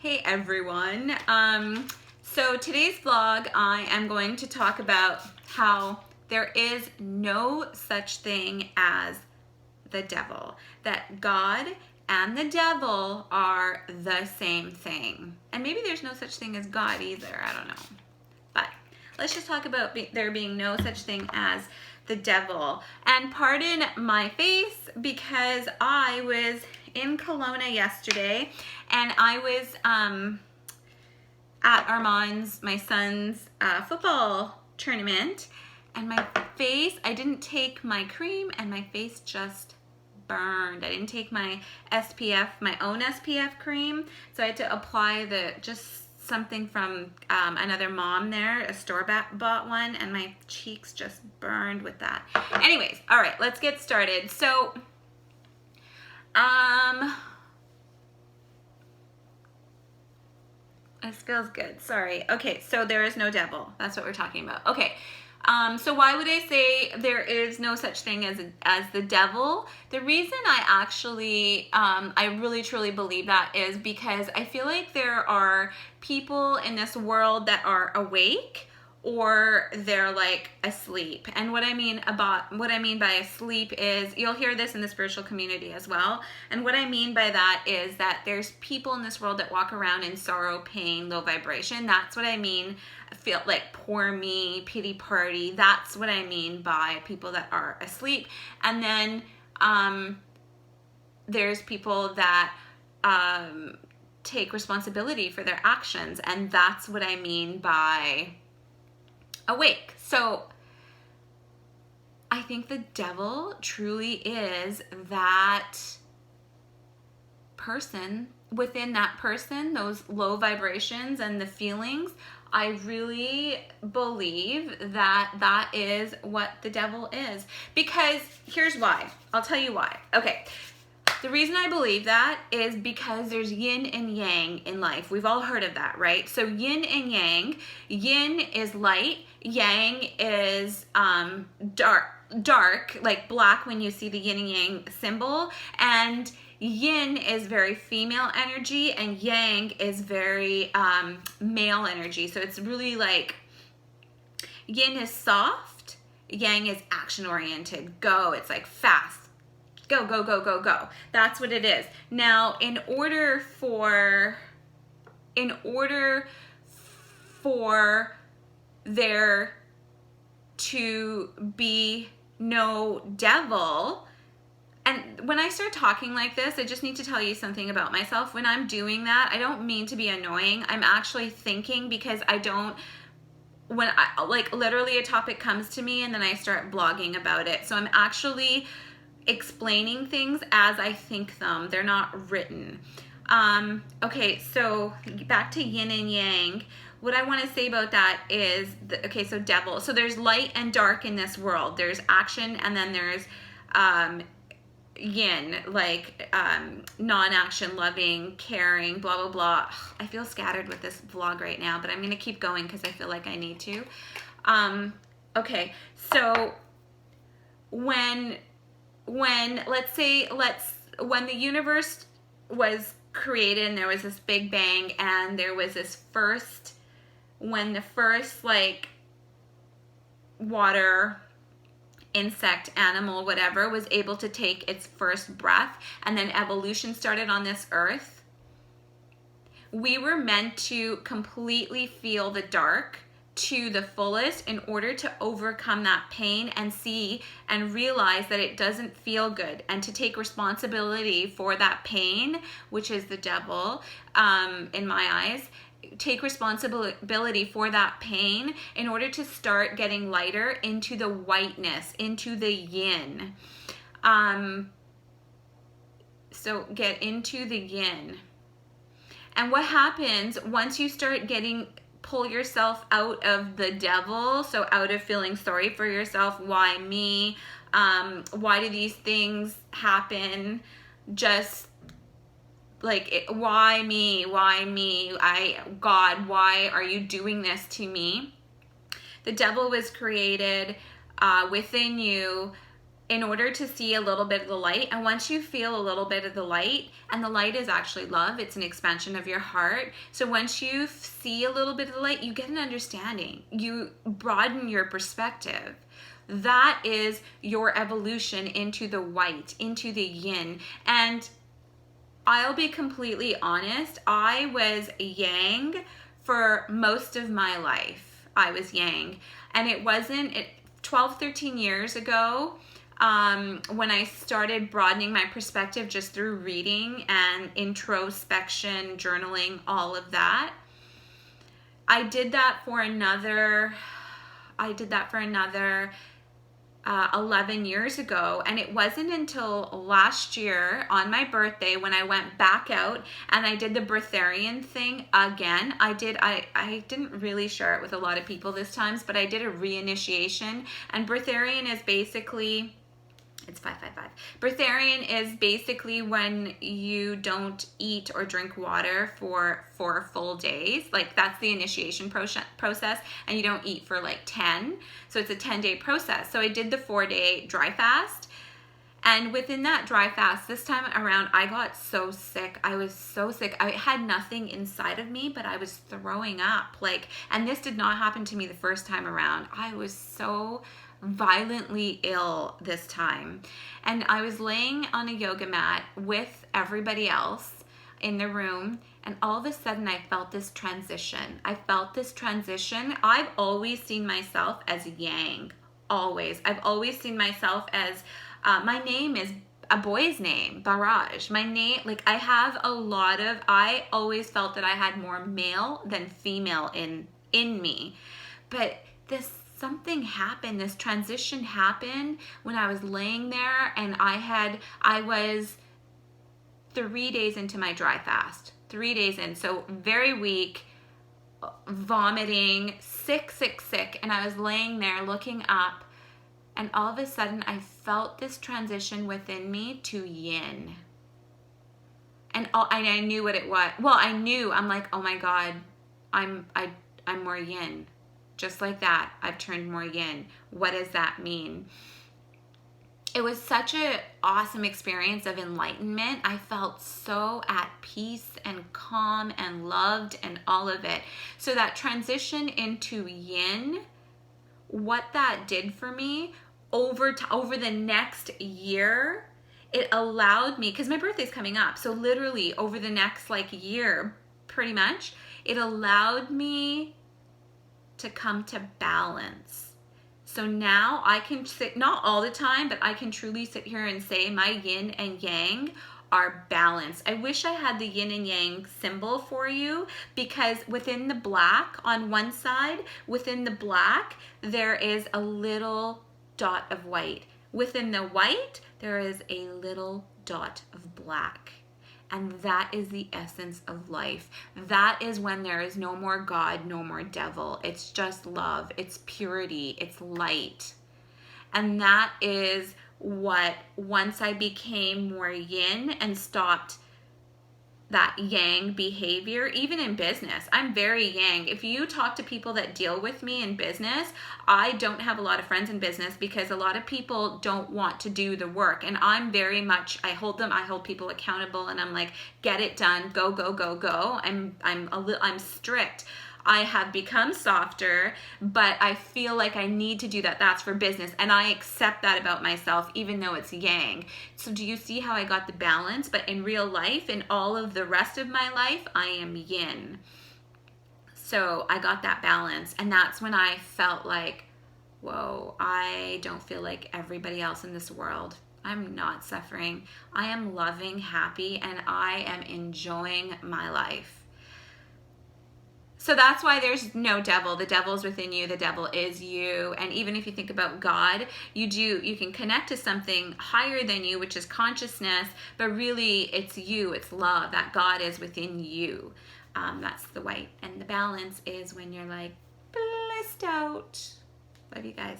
Hey everyone. So today's vlog, I am going to talk about how there is no such thing as the devil. That God and the devil are the same thing. And maybe there's no such thing as God either, I don't know. But let's just talk about there being no such thing as the devil. And pardon my face because I was in Kelowna yesterday and I was at Armand's, my son's football tournament, and my face, I didn't take my cream and my face just burned. I didn't take my SPF, my own SPF cream, so I had to apply just something from another mom there, a store-bought one, and my cheeks just burned with that. Anyways, all right, let's get started. So, this feels good, sorry. Okay, so there is no devil. That's what we're talking about. Okay, so why would I say there is no such thing as the devil? The reason I actually, I really truly believe that is because I feel like there are people in this world that are awake or they're like asleep. And what I mean by asleep is, you'll hear this in the spiritual community as well. And what I mean by that is that there's people in this world that walk around in sorrow, pain, low vibration. That's what I mean. I feel like poor me, pity party. That's what I mean by people that are asleep. And then there's people that take responsibility for their actions. And that's what I mean by awake. So I think the devil truly is that person. Within that person, those low vibrations and the feelings, I really believe that that is what the devil is. Because here's why. I'll tell you why. Okay. The reason I believe that is because there's yin and yang in life. We've all heard of that, right? So yin and yang. Yin is light. Yang is dark, like black when you see the yin and yang symbol. And yin is very female energy and yang is very male energy. So it's really like yin is soft, yang is action oriented. Go, it's like fast. Go, go, go, go, go. That's what it is. Now, in order for there to be no devil, and when I start talking like this, I just need to tell you something about myself. When I'm doing that, I don't mean to be annoying. I'm actually thinking, because when I, like, literally a topic comes to me and then I start blogging about it. So I'm actually explaining things as I think them. They're not written. Okay, so back to yin and yang. What I want to say about that is, okay, so devil. So there's light and dark in this world. There's action and then there's yin, like non-action, loving, caring, blah, blah, blah. I feel scattered with this vlog right now, but I'm going to keep going because I feel like I need to. Okay, so when the universe was created and there was this big bang and there was this when the first like water, insect, animal, whatever, was able to take its first breath and then evolution started on this earth, we were meant to completely feel the dark to the fullest in order to overcome that pain and see and realize that it doesn't feel good, and to take responsibility for that pain, which is the devil, in my eyes. Take responsibility for that pain in order to start getting lighter into the whiteness, into the yin. So get into the yin. And what happens once you start pull yourself out of the devil, so out of feeling sorry for yourself, why me, why do these things happen, just like, why me, God, why are you doing this to me? The devil was created within you in order to see a little bit of the light. And once you feel a little bit of the light, and the light is actually love, it's an expansion of your heart. So once you see a little bit of the light, you get an understanding. You broaden your perspective. That is your evolution into the white, into the yin. And I'll be completely honest, I was yang for most of my life. I was yang. And it wasn't 12, 13 years ago, when I started broadening my perspective just through reading and introspection, journaling, all of that. I did that for another 11 years ago, and it wasn't until last year on my birthday when I went back out and I did the breatharian thing again. I didn't really share it with a lot of people this time, but I did a reinitiation, and breatharian is basically, it's 555. Breatharian is basically when you don't eat or drink water for 4 full days. Like, that's the initiation process, and you don't eat for like 10. So it's a 10-day process. So I did the 4-day dry fast. And within that dry fast, this time around, I got so sick. I was so sick. I had nothing inside of me, but I was throwing up. And this did not happen to me the first time around. I was so violently ill this time, and I was laying on a yoga mat with everybody else in the room, and all of a sudden I felt this transition. I've always seen myself as yang, always. I've always seen myself as my name is a boy's name, Barrage. My name, I always felt that I had more male than female in me, but something happened, this transition happened when I was laying there, and I was 3 days into my dry fast, 3 days in, so very weak, vomiting, sick, and I was laying there looking up, and all of a sudden I felt this transition within me to yin. And I knew what it was. Well, I'm like, oh my God, I'm more yin. Just like that, I've turned more yin. What does that mean? It was such an awesome experience of enlightenment. I felt so at peace and calm and loved and all of it. So that transition into yin, what that did for me over the next year, it allowed me, because my birthday's coming up, so literally over the next year, pretty much, it allowed me to come to balance. So now I can sit, not all the time, but I can truly sit here and say my yin and yang are balanced. I wish I had the yin and yang symbol for you, because within the black on one side, within the black, there is a little dot of white. Within the white, there is a little dot of black. And that is the essence of life. That is when there is no more God, no more devil. It's just love. It's purity. It's light. And that is what, once I became more yin and stopped that yang behavior, even in business, I'm very yang. If you talk to people that deal with me in business, I don't have a lot of friends in business because a lot of people don't want to do the work. And I'm very much, I hold people accountable, and I'm like, get it done, go, go, go, go. I'm strict. I have become softer, but I feel like I need to do that. That's for business. And I accept that about myself, even though it's yang. So do you see how I got the balance? But in real life, in all of the rest of my life, I am yin. So I got that balance. And that's when I felt like, whoa, I don't feel like everybody else in this world. I'm not suffering. I am loving, happy, and I am enjoying my life. So that's why there's no devil. The devil's within you. The devil is you. And even if you think about God, you can connect to something higher than you, which is consciousness, but really it's you, it's love. That God is within you. That's the white. And the balance is when you're like blissed out. Love you guys.